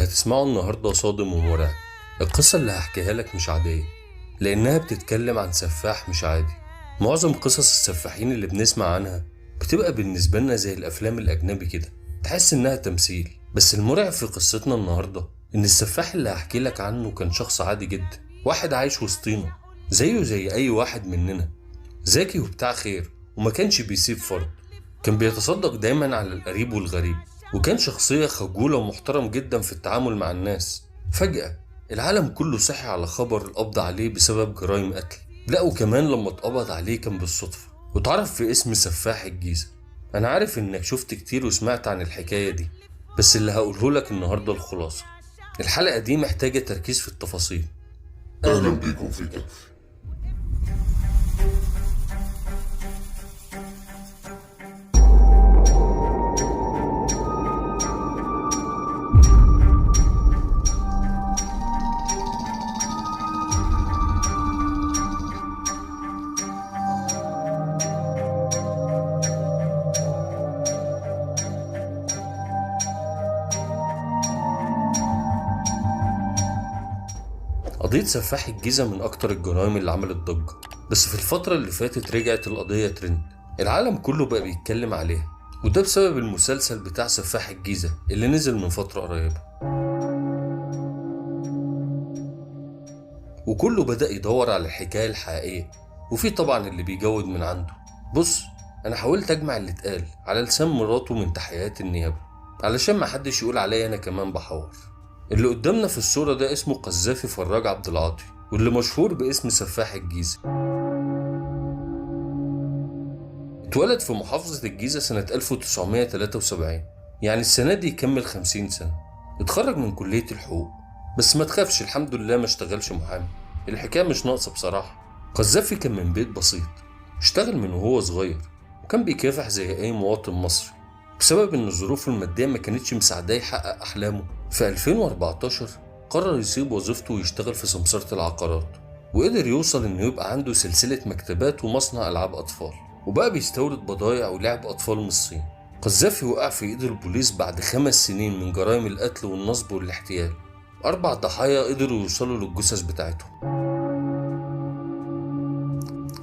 اللي هتسمعه النهاردة صادم ومرعب. القصة اللي هحكيها لك مش عادية، لأنها بتتكلم عن سفاح مش عادي. معظم قصص السفاحين اللي بنسمع عنها بتبقى بالنسبة لنا زي الأفلام الأجنبي كده، تحس إنها تمثيل. بس المرعب في قصتنا النهاردة إن السفاح اللي هحكي لك عنه كان شخص عادي جدا، واحد عايش وسطينا زيه زي أي واحد مننا، ذكي وبتاع خير وما كانش بيسيب فرد. كان بيتصدق دايما على القريب والغريب، وكان شخصية خجولة ومحترم جدا في التعامل مع الناس. فجأة العالم كله صحي على خبر القبض عليه بسبب جرائم قتل. لا، وكمان لما اتقبض عليه كان بالصدفة واتعرف في اسم سفاح الجيزة. أنا عارف إنك شفت كتير وسمعت عن الحكاية دي، بس اللي هقوله لك النهاردة الخلاصة. الحلقة دي محتاجة تركيز في التفاصيل. أهلا بكم في كهف. قضية سفاح الجيزة من أكتر الجرائم اللي عملت ضجة، بس في الفترة اللي فاتت رجعت القضية ترند. العالم كله بقى بيتكلم عليها، وده بسبب المسلسل بتاع سفاح الجيزة اللي نزل من فترة قريبة. وكله بدأ يدور على الحكاية الحقيقية، وفي طبعا اللي بيجود من عنده. بص، أنا حاولت أجمع اللي اتقال على لسان مراته من تحقيقات النيابة علشان محدش يقول عليا أنا كمان بحور. اللي قدامنا في الصورة ده اسمه قذافي فراج عبد العاطي، واللي مشهور باسم سفاح الجيزة. اتولد في محافظة الجيزة سنة 1973، يعني السنة دي يكمل 50 سنة. اتخرج من كلية الحقوق، بس ما تخافش الحمد لله ما اشتغلش محامي، الحكاية مش ناقصة بصراحة. قذافي كان من بيت بسيط، اشتغل من وهو صغير، وكان بيكافح زي أي مواطن مصري. بسبب ان ظروفه المادية ما كانتش مساعداه يحقق احلامه، في 2014 قرر يسيب وظيفته ويشتغل في سمسرة العقارات، وقدر يوصل انه يبقى عنده سلسلة مكتبات ومصنع العاب اطفال، وبقى بيستورد بضايع ولعب اطفال من الصين. قذافي وقع في ايد البوليس بعد 5 سنين من جرائم القتل والنصب والاحتيال. 4 ضحايا قدروا يوصلوا للجثث بتاعتهم،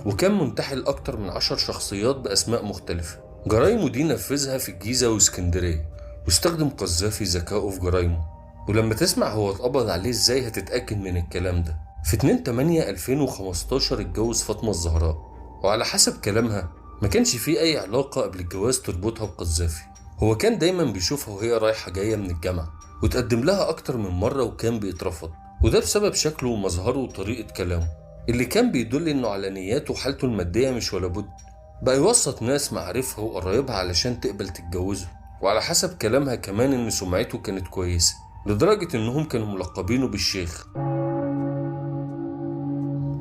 وكان منتحل اكتر من 10 شخصيات باسماء مختلفة. جرايمه دي نفذها في الجيزة واسكندرية، واستخدم قذافي ذكائه في جرايمه. ولما تسمع هو اتقبض عليه ازاي هتتأكد من الكلام ده. في 2/8/2015 اتجوز فاطمة الزهراء، وعلى حسب كلامها ما كانش فيه اي علاقة قبل الجواز تربطها بقذافي. هو كان دايما بيشوفها وهي رايحة جاية من الجامعة، وتقدم لها اكتر من مرة وكان بيترفض، وده بسبب شكله ومظهره وطريقة كلامه اللي كان بيدل انه على نياته وحالته المادية مش ولا بد. بقى يوسط ناس معارفها وقرايبها علشان تقبل تتجوزه، وعلى حسب كلامها كمان ان سمعته كانت كويسة لدرجة انهم كانوا ملقبينه بالشيخ.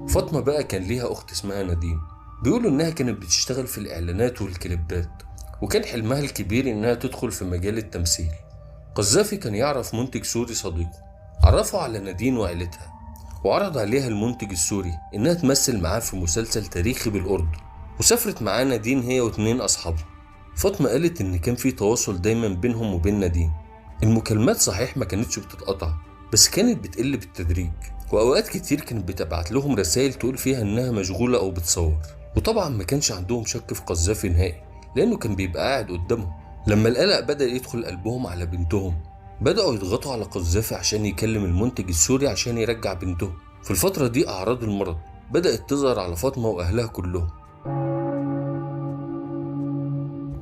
فاطمة بقى كان ليها اخت اسمها نادين، بيقولوا انها كانت بتشتغل في الاعلانات والكليبات، وكان حلمها الكبير انها تدخل في مجال التمثيل. قذافي كان يعرف منتج سوري صديقه، عرفه على نادين وعيلتها، وعرض عليها المنتج السوري انها تمثل معاه في مسلسل تاريخي بالاردن. وسافرت معاه نادين هي و2 أصحابها. فاطمة قالت إن كان في تواصل دايما بينهم وبين نادين. المكالمات صحيح ما كانتش بتتقطع، بس كانت بتقل بالتدريج، وأوقات كتير كانت بتبعت لهم رسائل تقول فيها إنها مشغولة أو بتصور. وطبعا ما كانش عندهم شك في قذافي نهائي، لأنه كان بيبقى قاعد قدامهم. لما القلق بدأ يدخل قلبهم على بنتهم، بدأوا يضغطوا على قذافي عشان يكلم المنتج السوري عشان يرجع بنتهم. في الفترة دي أعراض المرض بدأت تظهر على فاطمة وأهلها كلهم،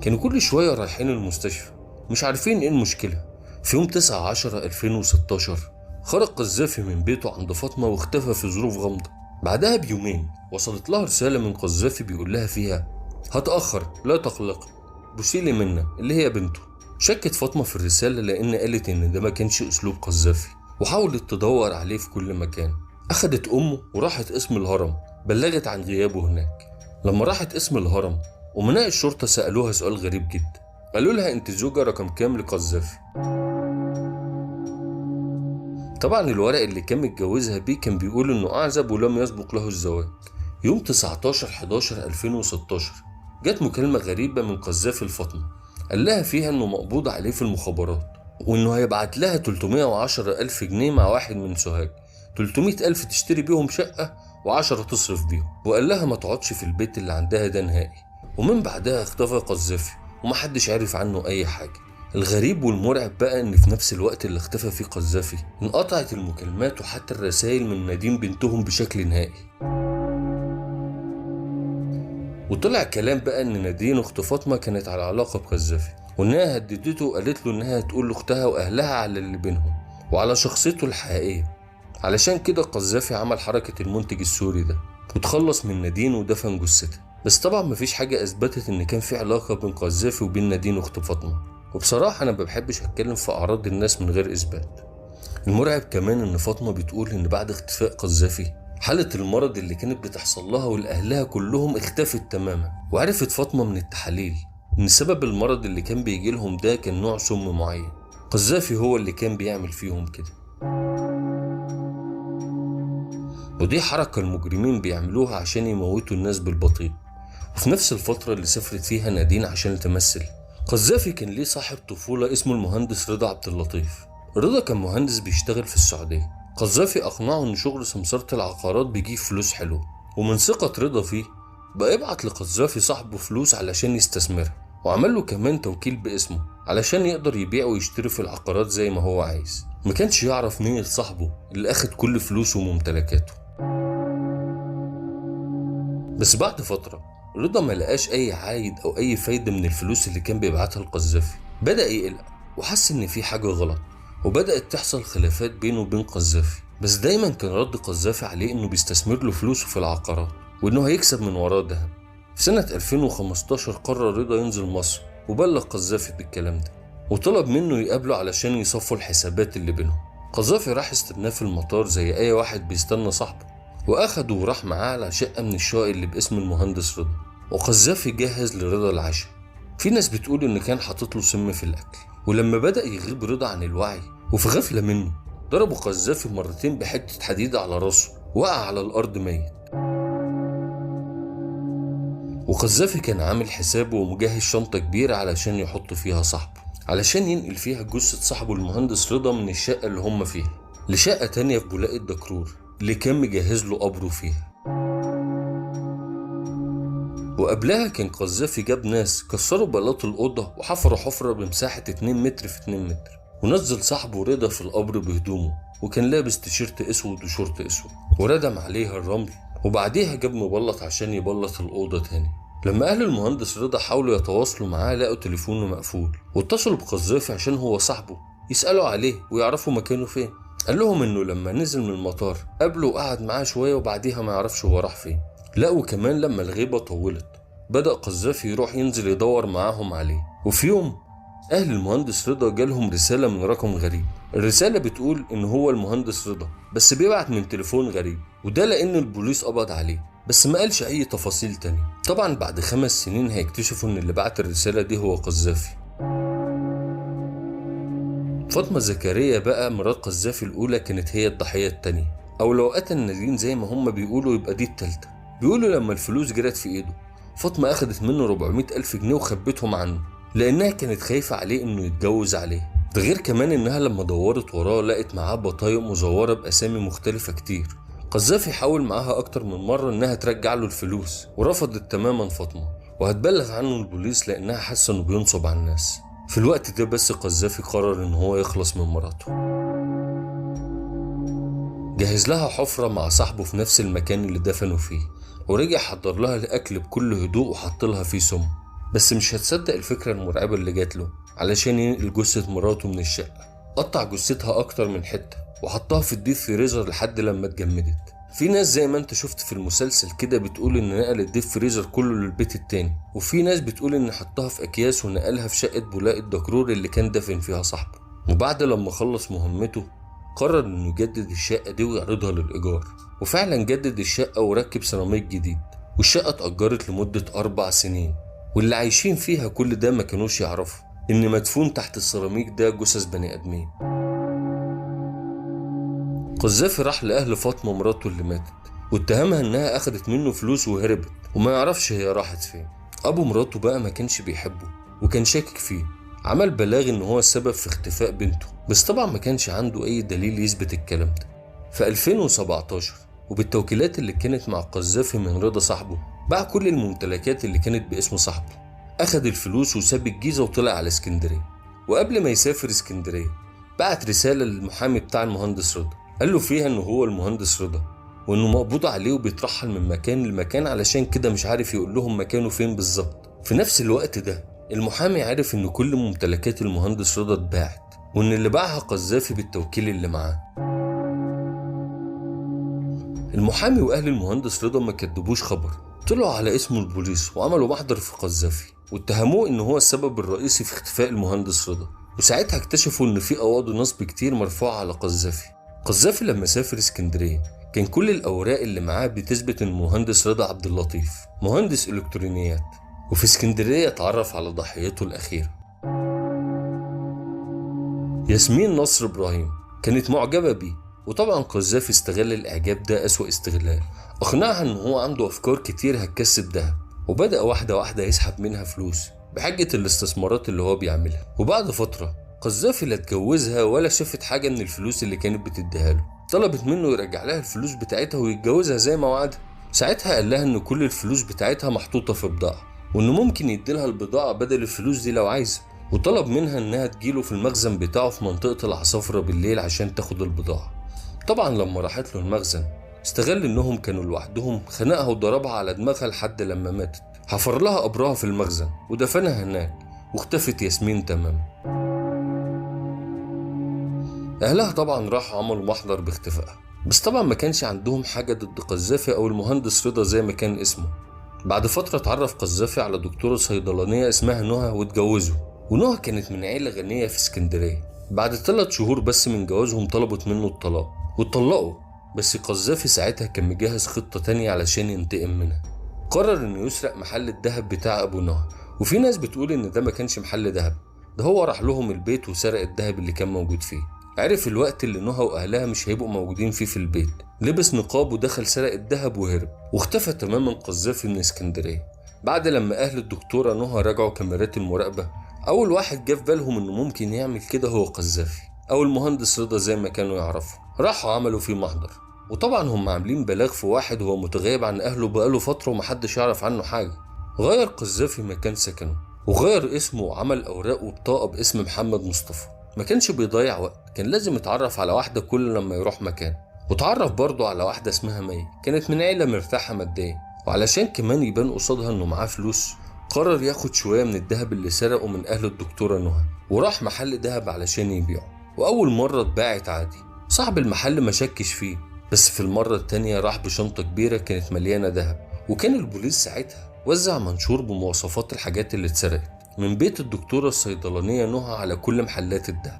كانوا كل شوية رايحين المستشفى مش عارفين ايه المشكلة. في يوم 9/10/2016 خرج قذافي من بيته عند فاطمة واختفى في ظروف غامضة. بعدها بيومين وصلت لها رسالة من قذافي بيقول لها فيها: هتأخر لا تقلقي، بوسيلي منى اللي هي بنته. شكت فاطمة في الرسالة لأن قالت إن ده ما كانش أسلوب قذافي، وحاولت تدور عليه في كل مكان. أخدت أمه وراحت اسم الهرم، بلغت عن غيابه هناك. لما راحت اسم الهرم، أمناء الشرطة سألوها سؤال غريب جدا، قالوا لها انت زوجة رقم كام لقذافي؟ طبعا الورق اللي كان متجوزها بيه كان بيقول انه اعزب ولم يسبق له الزواج. يوم 19/11/2016 جت مكالمة غريبة من قذافي لفاطمة، قال لها فيها انه مقبوض عليه في المخابرات، وإنه هيبعت لها 310,000 جنيه مع واحد من سوهاج، 300,000 تشتري بيهم شقة و10 تصرف بيهم، وقال لها ما تقعدش في البيت اللي عندها ده نهائي. ومن بعدها اختفى قذافي ومحدش عارف عنه أي حاجة. الغريب والمرعب بقى إن في نفس الوقت اللي اختفى فيه قذافي انقطعت المكالمات وحتى الرسائل من نادين بنتهم بشكل نهائي. وطلع كلام بقى إن نادين أخت فاطمة كانت على علاقة بقذافي، وإنها هددته وقالت له إنها تقول لأختها وأهلها على اللي بينهم وعلى شخصيته الحقيقية. علشان كده قذافي عمل حركة المنتج السوري ده وتخلص من نادين ودفن جثتها. بس طبعا مفيش حاجة أثبتت إن كان في علاقة بين قذافي وبين نادين أخت فاطمة، وبصراحة أنا مبحبش أتكلم في أعراض الناس من غير إثبات. المرعب كمان إن فاطمة بتقول إن بعد اختفاء قذافي حالة المرض اللي كانت بتحصل لها ولأهلها كلهم اختفت تماما. وعرفت فاطمة من التحاليل إن سبب المرض اللي كان بيجي لهم ده كان نوع سم معين، قذافي هو اللي كان بيعمل فيهم كده. ودي حركة المجرمين بيعملوها عشان يموتوا الناس بالبطيء. وفي نفس الفترة اللي سافرت فيها نادين عشان تمثل، قذافي كان ليه صاحب طفولة اسمه المهندس رضا عبد اللطيف. رضا كان مهندس بيشتغل في السعودية. قذافي أقنعه إن شغل سمسرة العقارات بيجيب فلوس حلوة، ومن ثقة رضا فيه بقى يبعت لقذافي صاحبه فلوس علشان يستثمرها، وعمل له كمان توكيل باسمه علشان يقدر يبيع ويشتري في العقارات زي ما هو عايز. ما كانش يعرف نية صاحبه اللي أخد كل فلوسه وممتلكاته. بس بعد فترة رضا ما لقاش أي عايد أو أي فايدة من الفلوس اللي كان بيبعتها لقذافي. بدأ يقلق وحس إن في حاجة غلط، وبدأت تحصل خلافات بينه وبين قذافي. بس دايما كان رد قذافي عليه إنه بيستثمر له فلوسه في العقارات وإنه هيكسب من وراه دهب. في سنة 2015 قرر رضا ينزل مصر وبلغ قذافي بالكلام ده، وطلب منه يقابله علشان يصفوا الحسابات اللي بينهم. قذافي راح استناه في المطار زي أي واحد بيستنى صاحبه، وأخده وراح معاه على شقة من الشقق اللي باسم المهندس رضا. وقذافي جهز لرضا العشاء. في ناس بتقول إن كان حاطط له سم في الأكل. ولما بدأ يغيب رضا عن الوعي وفي غفلة منه، ضربه قذافي مرتين بحتة حديد على راسه، وقع على الأرض ميت. وقذافي كان عامل حسابه ومجهز شنطة كبيرة علشان يحط فيها صاحبه، علشان ينقل فيها جثة صاحبه المهندس رضا من الشقة اللي هم فيها لشقة تانية في بولاق الدكرور اللي كان مجهز له قبره فيها. وقبلها كان قذافي جاب ناس كسروا بلاط الأوضة وحفروا حفرة بمساحة 2 متر في 2 متر، ونزل صاحبه رضا في القبر بهدومه، وكان لابس تيشيرت اسود وشورت اسود، وردم عليها الرمل، وبعديها جاب مبلط عشان يبلط الأوضة تاني. لما أهل المهندس رضا حاولوا يتواصلوا معاه لقوا تليفونه مقفول، واتصلوا بقذافي عشان هو صاحبه يسألوا عليه ويعرفوا مكانه فين. قال لهم إنه لما نزل من المطار قابله وقعد معاه شوية وبعديها ما يعرفش هو راح فين. لقوا كمان لما الغيبة طولت بدأ قذافي يروح ينزل يدور معاهم عليه. وفي يوم أهل المهندس رضا جالهم رسالة من رقم غريب. الرسالة بتقول إن هو المهندس رضا بس بيبعت من تليفون غريب، وده لأن البوليس قبض عليه، بس ما قالش أي تفاصيل تانية. طبعا بعد 5 سنين هيكتشفوا إن اللي بعت الرسالة دي هو قذافي. فاطمة زكريا بقى مرات قذافي الأولى كانت هي الضحية التانية، أو لو قتل نادين زي ما هم بيقولوا يبقى دي التالتة. بيقولوا لما الفلوس جرت في إيده فاطمة أخدت منه 400,000 جنيه وخبتهم عنه لأنها كانت خايفة عليه إنه يتجوز عليه. ده غير كمان إنها لما دورت وراه لقت معاه بطايق مزورة بأسامي مختلفة كتير. قذافي حاول معاها أكتر من مرة إنها ترجع له الفلوس، ورفضت تماما فاطمة، وهتبلغ عنه البوليس لأنها حاسة إنه بينصب على الناس. في الوقت ده بس قذافي قرر إن هو يخلص من مراته. جهز لها حفرة مع صاحبه في نفس المكان اللي دفنوا فيه، ورجع حضر لها الأكل بكل هدوء وحط لها فيه سم. بس مش هتصدق الفكرة المرعبة اللي جات له. علشان ينقل جثة مراته من الشقة قطع جثتها أكتر من حتة وحطها في الديب فريزر لحد لما اتجمدت. في ناس زي ما انت شفت في المسلسل كده بتقول ان نقل الديب فريزر كله للبيت التاني، وفي ناس بتقول ان حطها في أكياس ونقلها في شقة بولاق الدكرور اللي كان دفن فيها صاحبه. وبعد لما خلص مهمته قرر انه يجدد الشقة دي ويعرضها للإيجار، وفعلا جدد الشقة وركب سيراميك جديد، والشقة اتأجرت لمدة 4 سنين. واللي عايشين فيها كل ده ما كانوش يعرفوا ان مدفون تحت السيراميك ده جثث بني ادمين. قذافي راح لأهل فاطمة مراته اللي ماتت واتهمها انها اخدت منه فلوس وهربت وما يعرفش هي راحت فين. ابو مراته بقى ما كانش بيحبه وكان شاكك فيه عمل بلاغ إن هو السبب في اختفاء بنته، بس طبعا ما كانش عنده أي دليل يثبت الكلام ده. في 2017 وبالتوكيلات اللي كانت مع قذافي من رضا صاحبه، باع كل الممتلكات اللي كانت باسم صاحبه، أخد الفلوس وساب الجيزة وطلع على اسكندرية. وقبل ما يسافر اسكندرية بعت رسالة للمحامي بتاع المهندس رضا، قال له فيها إنه هو المهندس رضا وإنه مقبوض عليه وبيترحل من مكان لمكان، علشان كده مش عارف يقول لهم مكانه فين بالظبط. في نفس الوقت ده المحامي عرف إن كل ممتلكات المهندس رضا اتباعت، وإن اللي باعها قذافي بالتوكيل اللي معاه. المحامي وأهل المهندس رضا ما كدبوش خبر، طلعوا على اسمه البوليس وعملوا محضر في قذافي واتهموه إن هو السبب الرئيسي في اختفاء المهندس رضا. وساعتها اكتشفوا إن في قواضي نصب كتير مرفوعة على قذافي. قذافي لما سافر اسكندرية كان كل الأوراق اللي معاه بتثبت إن المهندس رضا عبد اللطيف مهندس إلكترونيات، وفي اسكندرية اتعرف على ضحيته الأخيرة ياسمين نصر إبراهيم، كانت معجبة بيه. وطبعا قذافي استغل الإعجاب ده أسوأ استغلال، أقنعها إن هو عنده أفكار كتير هتكسب دهب، وبدأ واحدة واحدة يسحب منها فلوس بحجة الاستثمارات اللي هو بيعملها. وبعد فترة قذافي لا اتجوزها ولا شافت حاجة من الفلوس اللي كانت بتديها له، طلبت منه يرجع لها الفلوس بتاعتها ويتجوزها زي ما وعدها. ساعتها قال لها إن كل الفلوس بتاعتها محطوطة في بضاعة، وإنه ممكن يديلها البضاعة بدل الفلوس دي لو عايزة. وطلب منها إنها تجيله في المخزن بتاعه في منطقة العصافرة بالليل عشان تاخد البضاعة. طبعا لما راحت له المخزن استغل إنهم كانوا لوحدهم، خنقها وضربها على دماغها لحد لما ماتت، حفر لها قبرها في المخزن ودفنها هناك، واختفت ياسمين تماما. أهلها طبعا راحوا عملوا محضر باختفائها، بس طبعا ما كانش عندهم حاجة ضد قذافي أو المهندس رضا زي ما كان اسمه. بعد فترة اتعرف قذافي على دكتورة صيدلانية اسمها نهى واتجوزوا، ونهى كانت من عيلة غنية في اسكندرية. بعد 3 شهور بس من جوازهم طلبت منه الطلاق واتطلقوا، بس قذافي ساعتها كان مجهز خطة تانية علشان ينتقم منها. قرر انه يسرق محل الذهب بتاع ابو نهى، وفي ناس بتقول ان ده ما كانش محل ذهب، ده هو راح لهم البيت وسرق الذهب اللي كان موجود فيه. عرف الوقت اللي نهى واهلها مش هيبقوا موجودين فيه في البيت، لبس نقاب ودخل سرق الذهب وهرب، واختفى تماما قذافي من اسكندرية. بعد لما اهل الدكتورة نهى راجعوا كاميرات المراقبة، اول واحد جه في بالهم انه ممكن يعمل كده هو قذافي او المهندس رضا زي ما كانوا يعرفوا. راحوا عملوا فيه محضر، وطبعا هم عاملين بلاغ في واحد هو متغيب عن اهله بقاله فترة ومحدش يعرف عنه حاجة. غير قذافي مكان سكنه وغير اسمه وعمل اوراق وبطاقة باسم محمد مصطفى. ما كانش بيضيع وقت، كان لازم يتعرف على واحدة كل لما يروح مكان. وتعرف برضه على واحدة اسمها مي، كانت من عيلة مرتاحة ماديا، وعلشان كمان يبان قصادها انه معاه فلوس قرر ياخد شوية من الذهب اللي سرقه من اهل الدكتورة نهى، وراح محل ذهب علشان يبيعه. واول مرة اتباعت عادي، صاحب المحل ما شكش فيه، بس في المرة التانية راح بشنطة كبيرة كانت مليانة ذهب. وكان البوليس ساعتها وزع منشور بمواصفات الحاجات اللي اتسرقت من بيت الدكتورة الصيدلانية نهى على كل محلات الذهب.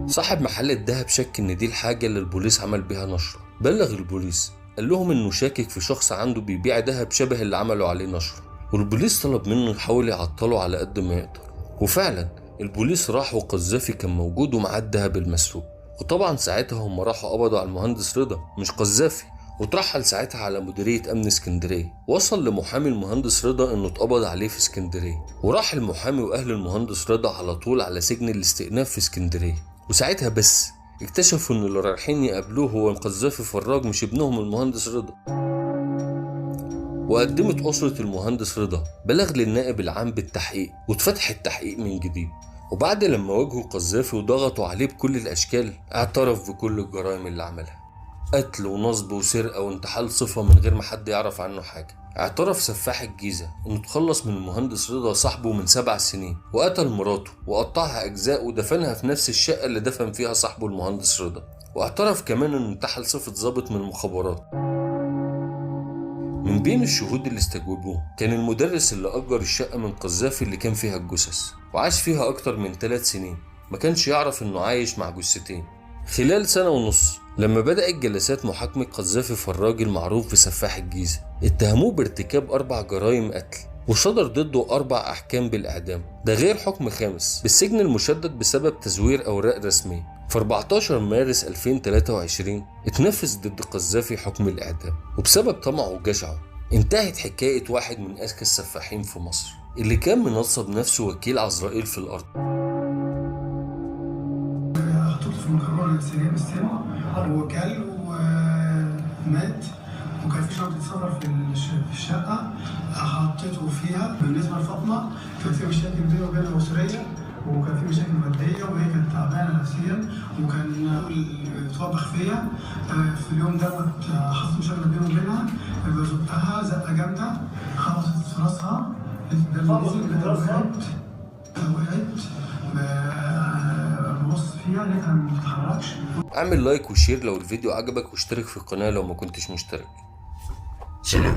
صاحب محل الذهب شك ان دي الحاجة اللي البوليس عمل بيها نشرة، بلغ البوليس قال لهم انه شاكك في شخص عنده بيبيع ذهب شبه اللي عملوا عليه نشرة، والبوليس طلب منه يحاول يعطله على قد ما يقدر. وفعلا البوليس راح وقذافي كان موجود ومعاه الذهب المسروق. وطبعا ساعتها هم راحوا قبضوا على المهندس رضا مش قذافي، وترحل ساعتها على مديرية أمن اسكندرية. وصل لمحامي المهندس رضا إنه اتقبض عليه في اسكندرية، وراح المحامي وأهل المهندس رضا على طول على سجن الاستئناف في اسكندرية. وساعتها بس اكتشفوا إن اللي رايحين يقابلوه هو قذافي فراج مش ابنهم المهندس رضا. وقدمت أسرة المهندس رضا بلاغ للنائب العام بالتحقيق، واتفتح التحقيق من جديد. وبعد لما واجهوا قذافي وضغطوا عليه بكل الأشكال اعترف بكل الجرائم اللي عملها، قتل ونصب وسرقة وانتحال صفة من غير ما حد يعرف عنه حاجة. اعترف سفاح الجيزة انه اتخلص من المهندس رضا صاحبه من 7 سنين، وقتل مراته وقطعها اجزاء ودفنها في نفس الشقة اللي دفن فيها صاحبه المهندس رضا. واعترف كمان انه انتحل صفة ضابط من المخابرات. من بين الشهود اللي استجوبوه كان المدرس اللي أجر الشقة من قذافي اللي كان فيها الجثث، وعاش فيها أكتر من 3 سنين، ما كانش يعرف إنه عايش مع جثتين. خلال 1.5 سنة لما بدأت جلسات محاكمة قذافي فراج المعروف بسفاح الجيزة، اتهموه بارتكاب 4 جرائم قتل، وصدر ضده 4 أحكام بالإعدام، ده غير حكم خامس بالسجن المشدد بسبب تزوير أوراق رسمية. في 14 مارس 2023 اتنفذ ضد قذافي حكم الإعدام، وبسبب طمعه وجشعه انتهت حكاية واحد من أذكى السفاحين في مصر. اللي كان منصب نفسه وكيل عزرائيل في الأرض. حطيته في مكرونه سريع بالسن وكل ومات، وكان في شنطه سفر في الشقه حطيته فيها. بالنسبه لفاطمه كان في مشاكل بينه وبينها اسريه، وكان في مشاكل ماديه، وهي كانت تعبانه نفسيا، وكان اتوبخ فيا. في اليوم دوت حصل مشاكل بينه وبينها، زقتها زقه جامده خبطت في راسها، وقعت ببص فيها لقيتها ما بتتحركش. اعمل لايك وشير لو الفيديو عجبك، واشترك في القناة لو ما كنتش مشترك. سلام.